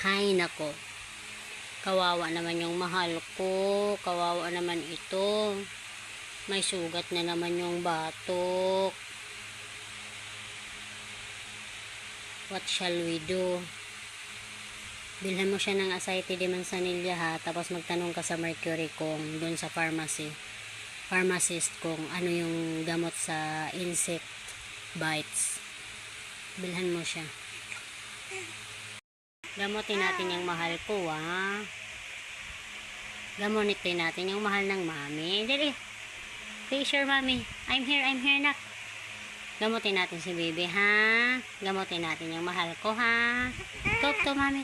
Hay nako, kawawa naman yung mahal ko, kawawa naman ito, may sugat na naman yung batok. What shall we do? Bilhan mo siya ng Aceite de Manzanilla ha, tapos magtanong ka sa Mercury kung dun sa pharmacist kung ano yung gamot sa insect bites. Bilhan mo siya. Gamutin natin yung mahal ko ha. Gamutin natin yung mahal ng mami. Dali. Fisher mami. I'm here nak. Gamutin natin si baby ha. Gamutin natin yung mahal ko ha. Talk to mami.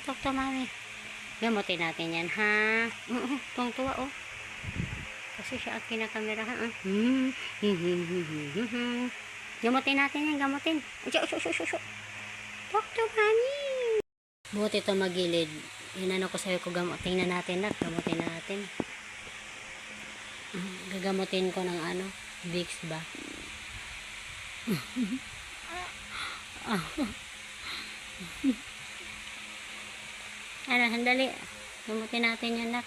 Gamutin natin yan ha. Tuwang tuwa oh. Kasi siya ang kinakamera ha. Gamutin natin yan, gamutin. Talk to mami. Buti ito magilid. Inano ko sa'yo ko gamutin na natin na. Gamutin natin. Gagamutin ko ng ano. Vicks ba? Ano, sandali. Gamutin natin yan nak.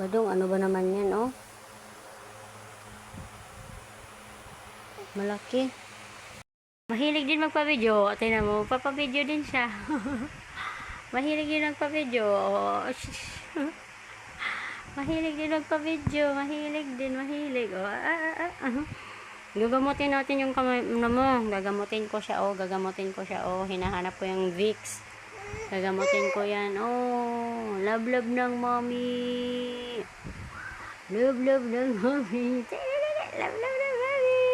Badong, ano ba naman yan oh? Malaki. Mahilig din magpa-video. Tingnan mo, papabideo din siya. Mahilig din magpa-video. Mahilig din magpa-video. Mahilig. Gagamutin natin yung kamay mo. Gagamutin ko siya. Hinahanap ko yung Vicks. Gagamutin ko yan. Oh, love ng mommy. Love ng mommy. Love ng mommy.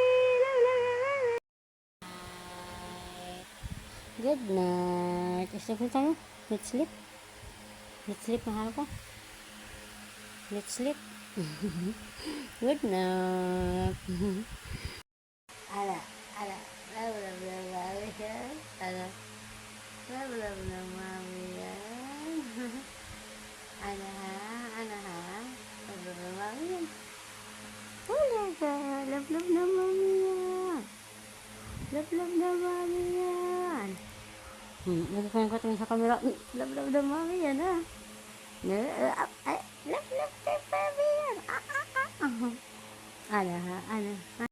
Good night. Sleep tayo. Let's sleep. Mahal ko. Let's sleep. Good night. Ala. Love mami yan. Love mami yan. Ana ha. Love mami yan. Wala ka. Love na mami yan. Love na mami yan. Nagkakaan ko tingin sa camera. Love na mami yan ha. Love na mami yan. Ana ha.